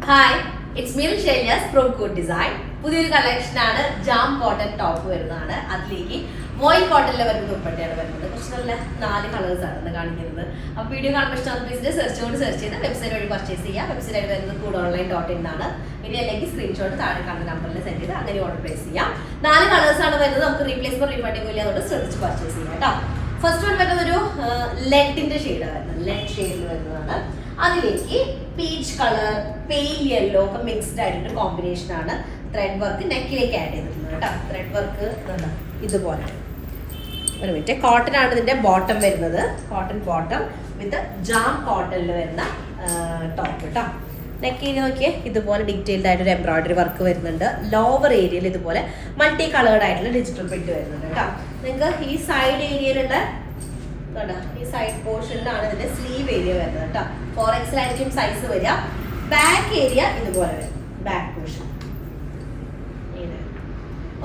Hi, it's me Shailas from good design. പുതിയൊരു കളക്ഷനാണ്. Jam cotton top വരുന്നതാണ്. അതിലേക്ക് വോയിൽ കോട്ടണിൽ വരുന്ന ദുപ്പട്ടയാണ് വരുന്നത്. കുറച്ച് നല്ല 4 കളേഴ്സാണ് ഇന്ന് കാണിക്കുന്നത്. അപ്പോൾ വീഡിയോ കാണുമ്പോൾ ഇഷ്ടമാണ് പ്ലീസ് സെർച്ച് ചെയ്ത് വെബ്സൈറ്റ് വഴി പർച്ചേസ് ചെയ്യുക. വെബ്സൈറ്റ് വരുന്നത് coodonline.in ആണ്. ഇനി അല്ലെങ്കിൽ സ്ക്രീൻഷോട്ട് താഴെ കാണുന്ന നമ്പറിൽ സെൻഡ് ചെയ്ത് അങ്ങനെ ഓർഡർ പ്ലേസ് ചെയ്യാം. 4 കളേഴ്സാണ് വരുന്നത്. നമുക്ക് റീപ്ലേസ്മെന്റ് റീഫണ്ടിംഗ് ഇല്ല, അതുകൊണ്ട് ശ്രദ്ധിച്ച് പർച്ചേസ് ചെയ്യാം കേട്ടോ. ഫസ്റ്റ് വൺ വരുന്നത് ഒരു ലെഡിന്റെ ഷെയ്ഡ് വരുന്നത്. ലെഡ് ഷെയ്ഡിൽ വരുന്നതാണ്. അതിലേക്ക് പീച്ച് കളർ, പെയിൽ യെല്ലോ ഒക്കെ മിക്സ്ഡ് ആയിട്ടൊരു കോമ്പിനേഷൻ ആണ്. ത്രെഡ് വർക്ക് നെക്കിലേക്ക് ആഡ് ചെയ്തിട്ടുണ്ട് കേട്ടോ. ത്രെഡ് വർക്ക് ഇതുപോലെ. ഒരു മിനിറ്റ്. കോട്ടൺ ആണ് ഇതിന്റെ ബോട്ടം വരുന്നത്. കോട്ടൺ ബോട്ടം വിത്ത് ജാം കോട്ടണിൽ വരുന്ന ടോപ്പ് കേട്ടോ. നെക്കിൽ നോക്കിയേ ഇതുപോലെ ഡീറ്റെയിൽഡ് ആയിട്ടൊരു എംബ്രോയിഡറി വർക്ക് വരുന്നുണ്ട്. ലോവർ ഏരിയയിൽ ഇതുപോലെ മൾട്ടി കളേർഡ് ആയിട്ടുള്ള ഡിജിറ്റൽ പ്രിന്റ് വരുന്നുണ്ട് കേട്ടോ. നിങ്ങൾക്ക് ഈ സൈഡ് ഏരിയയിലുള്ള ഈ സൈഡ് പോർഷനിലാണ് ഇതിന്റെ സ്ലീവ് ഏരിയ വരുന്നത് കേട്ടോ. 4XL ആയിരിക്കും സൈസ് വരിക. ബാക്ക് ഏരിയ ഇതുപോലെ വരും. Back portion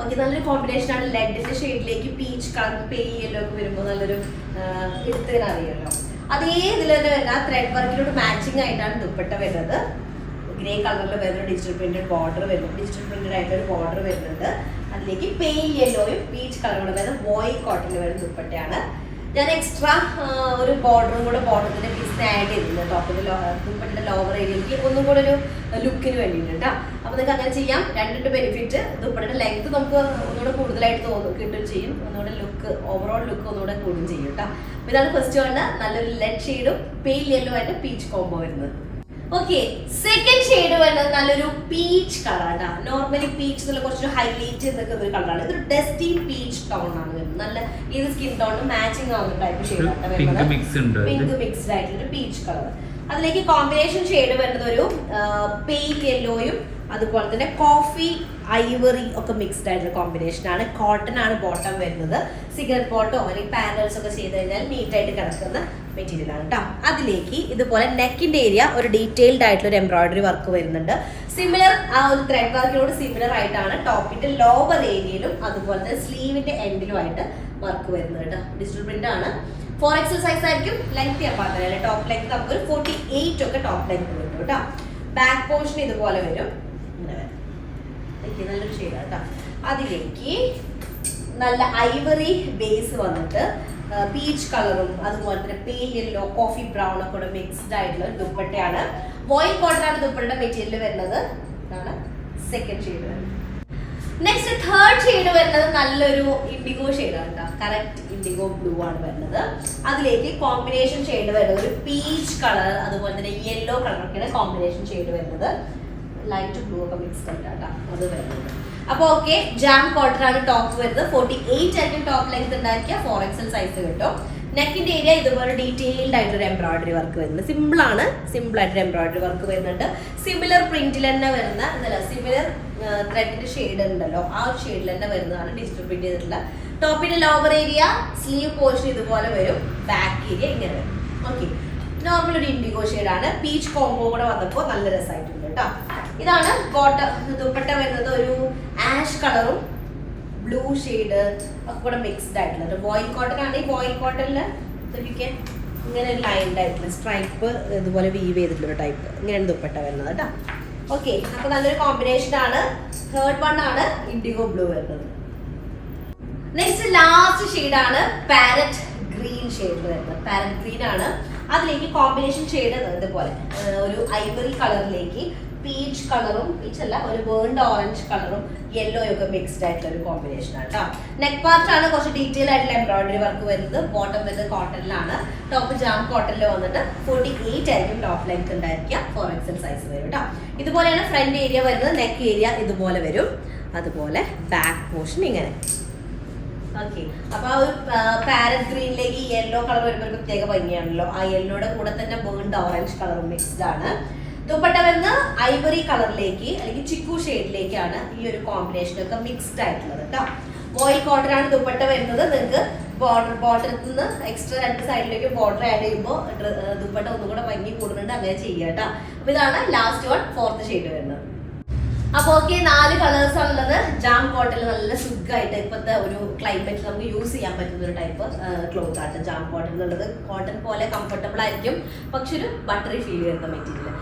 okay. നല്ലൊരു കോമ്പിനേഷൻ ആണ്. ലെഡിന്റെ ഷെയ്ഡിലേക്ക് പീച്ച് കളർ, പെയിൽ യെല്ലോ ഒക്കെ വരുമ്പോൾ നല്ലൊരു എടുത്തതിന് അറിയാമല്ലോ. അതേ ഇതിൽ തന്നെ വരുന്ന ത്രെഡ് വർക്കിലോട്ട് മാച്ചിങ് ആയിട്ടാണ് ദുപ്പട്ട വരുന്നത്. ഗ്രേ കളറിൽ വരുന്ന ഡിജിറ്റൽ പ്രിന്റഡ് ബോർഡർ വരുന്നു. ഡിജിറ്റൽ പ്രിന്റഡ് ആയിട്ടൊരു ബോർഡർ വരുന്നുണ്ട്. അതിലേക്ക് പെയിൽ യെല്ലോയും പീച്ച് കളറും വരുന്ന വോയിൽ കോട്ടണിൽ വരുന്ന ദുപ്പട്ടയാണ്. ഞാൻ എക്സ്ട്രാ ഒരു ബോർഡറും കൂടെ ബോർഡറിന്റെ പീസിന് ആഡ് ചെയ്തിട്ടുണ്ട്. ടോപ്പിന്റെ ദുപ്പട്ടയുടെ ലോവർ ഏരിയയിലേക്ക് ഒന്നും കൂടെ ഒരു ലുക്കിന് വേണ്ടിയിട്ട് കേട്ടോ. അപ്പൊ നിങ്ങൾക്ക് അങ്ങനെ ചെയ്യാം. രണ്ടിന്റെ ബെനിഫിറ്റ്, ദുപ്പട്ടയുടെ ലെങ്ത് നമുക്ക് ഒന്നുകൂടെ കൂടുതലായിട്ട് കിട്ടുകയും ചെയ്യും. ഒന്നുകൂടെ ലുക്ക്, ഓവറോൾ ലുക്ക് ഒന്നുകൂടെ കൂടുകയും ചെയ്യും കേട്ടോ. അപ്പൊ ഇതാണ് ഫസ്റ്റ് വണ്. നല്ലൊരു ലെഡ് ഷെയ്ഡും പെയിൽ യെല്ലോ ആയിട്ട് പീച്ച് കോംബോ വരുന്നത്. ഓക്കെ, സെക്കൻഡ് ഷെയ്ഡ് വരുന്നത് നല്ലൊരു പീച്ച് കളറാണ്. നോർമലി പീച്ച് എന്നുള്ള കുറച്ചൊരു ഹൈലൈറ്റ് നിൽക്കുന്ന ഒരു കളറാണ്. ഇതൊരു ഡസ്റ്റി പീച്ച് ടോൺ ആണ് വരുന്നത്. നല്ല ഏത് സ്കിൻ ടോണിനും മാച്ചിങ് ആവുന്ന ടൈപ്പ് ഷെയ്ഡാണ് വരുന്നത്. പിങ്ക് മിക്സ്ഡ് ആയിട്ടുള്ള പീച്ച് കളർ. അതിലേക്ക് കോമ്പിനേഷൻ ഷെയ്ഡ് വരുന്നത് ഒരു പെയിൽ യെല്ലോയും അതുപോലെ തന്നെ കോഫി ഐവറി ഒക്കെ മിക്സ്ഡ് ആയിട്ടുള്ള കോമ്പിനേഷൻ ആണ്. കോട്ടൺ ആണ് ബോട്ടം വരുന്നത്. സിഗരറ്റ് ബോട്ടോ അല്ലെങ്കിൽ പാനൽസ് ഒക്കെ ചെയ്ത് കഴിഞ്ഞാൽ നീറ്റ് ആയിട്ട് കിടക്കുന്ന മെറ്റീരിയൽ ആണ് കേട്ടോ. അതിലേക്ക് ഇതുപോലെ നെക്കിന്റെ ഏരിയ ഒരു ഡീറ്റെയിൽഡ് ആയിട്ടുള്ള ഒരു എംബ്രോയിഡറി വർക്ക് വരുന്നുണ്ട്. സിമിലർ ആ ഒരു ത്രെഡ് വർക്കിനോട് സിമിലർ ആയിട്ടാണ് ടോപ്പിന്റെ ലോവർ ഏരിയയിലും അതുപോലെ തന്നെ സ്ലീവിന്റെ എൻഡിലുമായിട്ട് വർക്ക് വരുന്നത് കേട്ടോ. ഡിജിറ്റൽ പ്രിന്റ് ആണ്. 4XL സൈസ് ആയിരിക്കും. ലെങ്ത് ഞാൻ പറഞ്ഞല്ലേ, ടോപ്പ് ലെങ്ത് നമുക്ക് ഒരു 48 ഒക്കെ ടോപ്പ് ലെങ്ത് വരും കേട്ടോ. ബാക്ക് പോർഷൻ ഇതുപോലെ വരും. നല്ലൊരു ഷെയ്ഡാണ് കേട്ടോ. അതിലേക്ക് നല്ല ഐവറി ബേസ് വന്നിട്ട് പീച്ച് കളറും അതുപോലെ തന്നെ പെയിൽ യെല്ലോ, കോഫി ബ്രൗൺ ഒക്കെ കൂടെ മിക്സ്ഡ് ആയിട്ടുള്ള ദുപ്പട്ടയാണ്. വോയിൽ കോട്ടൺ ആണ് ദുപ്പട്ടയുടെ മെറ്റീരിയൽ വരുന്നത്. ഇതാണ് സെക്കൻഡ് ഷെയ്ഡ് വരുന്നത്. നെക്സ്റ്റ് തേർഡ് ഷെയ്ഡ് വരുന്നത് നല്ലൊരു ഇൻഡിഗോ ഷെയ്ഡാണ് കേട്ടോ. കറക്റ്റ് ഇൻഡിഗോ ബ്ലൂ ആണ് വരുന്നത്. അതിലേക്ക് കോമ്പിനേഷൻ ഷെയ്ഡ് വരുന്നത് ഒരു പീച്ച് കളർ അതുപോലെ തന്നെ യെല്ലോ കളറൊക്കെയാണ് കോമ്പിനേഷൻ ഷെയ്ഡ് വരുന്നത്. ലൈറ്റ് ബ്ലൂ ഒക്കെ മിക്സ്ഡ് ആയിട്ടാണ് അത് വരുന്നത്. അപ്പൊ ഓക്കെ, ജാം കോട്ടൺ ആണ് ടോപ്പ് വരുന്നത്. 48 ആയിരിക്കും ടോപ്പ് ലെങ്ത് ഉണ്ടാക്കിയ. 4XL സൈസ് കിട്ടും. നെക്കിന്റെ ഏരിയ ഇതുപോലെ ഡീറ്റെയിൽഡ് ആയിട്ടൊരു എംബ്രോയിഡറി വർക്ക് വരുന്നത്. സിമ്പിൾ ആണ്. സിമ്പിൾ ആയിട്ടൊരു എംബ്രോയിഡറി വർക്ക് വരുന്നുണ്ട്. സിമിലർ പ്രിന്റിൽ തന്നെ വരുന്ന സിമിലർ ത്രെഡിന്റെ ഷെയ്ഡ് ഉണ്ടല്ലോ, ആ ഷെയ്ഡിൽ തന്നെ വരുന്നതാണ് ഡിജിറ്റൽ പ്രിന്റ് ചെയ്തിട്ടുള്ള. ടോപ്പിന്റെ ലോവർ ഏരിയ സ്ലീവ് പോർഷൻ ഇതുപോലെ വരും. ബാക്ക് ഏരിയ ഇങ്ങനെ വരും. ഓക്കെ, നോർമൽ ഒരു ഇൻഡിഗോ ഷെയ്ഡാണ്. പീച്ച് കോംബോ കൂടെ വന്നപ്പോൾ നല്ല രസമായിട്ടുണ്ട് കേട്ടോ. ഇതാണ് ദുപ്പട്ട വരുന്നത്. ഒരു ആഷ് കളറും ബ്ലൂ ഷെയ്ഡ് ഒക്കെ കൂടെ മിക്സ്ഡ് ആയിട്ടുള്ളത്. വോയിൽ കോട്ടൺ ആണ്. ഈ വോയിൽ കോട്ടണിൽ ഇങ്ങനെ ഒരു ലൈൻഡ് ആയിട്ടുള്ള സ്ട്രൈപ്പ് ഇതുപോലെ വീവ് ചെയ്തിട്ടുള്ള ടൈപ്പ് ഇങ്ങനെയാണ് ദുപ്പട്ട വരുന്നത് കേട്ടോ. ഓക്കെ, അപ്പൊ നല്ലൊരു കോമ്പിനേഷൻ ആണ്. തേർഡ് വൺ ആണ് ഇൻഡിഗോ ബ്ലൂ വരുന്നത്. നെക്സ്റ്റ് ലാസ്റ്റ് ഷെയ്ഡാണ് പാരറ്റ് ഗ്രീൻ ഷെയ്ഡ് വരുന്നത്. പാരറ്റ് ഗ്രീൻ ആണ്. അതിലേക്ക് കോമ്പിനേഷൻ ഷെയ്ഡ് ഇതുപോലെ ഒരു ഐവറി കളറിലേക്ക് പീച്ച് കളറും, പീച്ച് അല്ല ഒരു ബേൺഡ് ഓറഞ്ച് കളറും യെല്ലോയും ഒക്കെ മിക്സ്ഡ് ആയിട്ടുള്ള ഒരു കോമ്പിനേഷൻ ആണ് കേട്ടോ. നെക്ക് പാർട്ട് ആണ് കുറച്ച് ഡീറ്റെയിൽ ആയിട്ടുള്ള എംബ്രോയിഡറി വർക്ക് വരുന്നത്. ബോട്ടം വരുന്നത് കോട്ടണിലാണ്. ടോപ്പ് ജാം കോട്ടണിൽ വന്നിട്ട് 48 ആയിരിക്കും ടോപ്പ് ലെങ്ത് ഉണ്ടായിരിക്കുക. 4XL സൈസ് വരും കേട്ടോ. ഇതുപോലെയാണ് ഫ്രണ്ട് ഏരിയ വരുന്നത്. നെക്ക് ഏരിയ ഇതുപോലെ വരും. അതുപോലെ ബാക്ക് പോർഷൻ ഇങ്ങനെ. ഓക്കെ, അപ്പൊ ആ ഒരു പാരറ്റ് ഗ്രീനിലേക്ക് യെല്ലോ കളർ വരുമ്പോൾ ഒരു പ്രത്യേക ഭംഗിയാണല്ലോ. ആ യെല്ലോയുടെ കൂടെ തന്നെ ബേൺഡ് ഓറഞ്ച് കളറും മിക്സ്ഡ് ആണ്. ദുപ്പട്ട വരുന്ന ഐവറി കളറിലേക്ക് അല്ലെങ്കിൽ ചിക്കു ഷെയ്ഡിലേക്കാണ് ഈ ഒരു കോമ്പിനേഷൻ ഒക്കെ മിക്സ്ഡ് ആയിട്ടുള്ളത് കേട്ടോ. വോയിൽ കോട്ടൺ ആണ് ദുപ്പട്ട വരുന്നത്. നിങ്ങൾക്ക് ബോർഡറിൽ നിന്ന് എക്സ്ട്രാ 2 സൈഡിലേക്ക് ബോർഡർ ആഡ് ചെയ്യുമ്പോൾ ദുപ്പട്ട ഒന്നും കൂടെ ഭംഗി കൂടുന്നുണ്ട്. അങ്ങനെ ചെയ്യുക കേട്ടോ. അപ്പൊ ഇതാണ് ലാസ്റ്റ് വൺ, 4th ഷെയ്ഡ് വരുന്നത്. അപ്പൊ ഓക്കെ, 4 കളേഴ്സ് ഉള്ളത്. ജാം കോട്ടണിൽ നല്ല സുഖമായിട്ട് ഇപ്പോഴത്തെ ഒരു ക്ലൈമറ്റിൽ നമുക്ക് യൂസ് ചെയ്യാൻ പറ്റുന്ന ഒരു ടൈപ്പ് ക്ലോത്ത് ആണ് ജാം കോട്ടൺ എന്നുള്ളത്. കോട്ടൺ പോലെ കംഫർട്ടബിൾ ആയിരിക്കും, പക്ഷെ ഒരു ബട്ടറി ഫീൽ വരുന്ന മെറ്റീരിയൽ.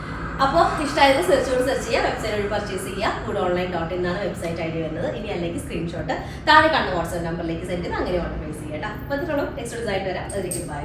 അപ്പോൾ ഇഷ്ടമായത് സെർച്ച് ചെയ്യുക, വെബ്സൈറ്റ് വഴി പർച്ചേസ് ചെയ്യുക. foodonline.in എന്നാണ് വെബ്സൈറ്റ് ഐ ഡി വരുന്നത്. ഇനി അല്ലെങ്കിൽ സ്ക്രീൻഷോട്ട് താഴെ കാണുന്ന വാട്സ്ആപ്പ് നമ്പറിലേക്ക് സെൻഡ് ചെയ്ത് അങ്ങനെ ഓർഡർ പ്ലേസ് ചെയ്യാം കേട്ടോ. അപ്പോൾ നെക്സ്റ്റ് ഡിസൈൻ വരാം. അതിലേക്ക് ബൈ.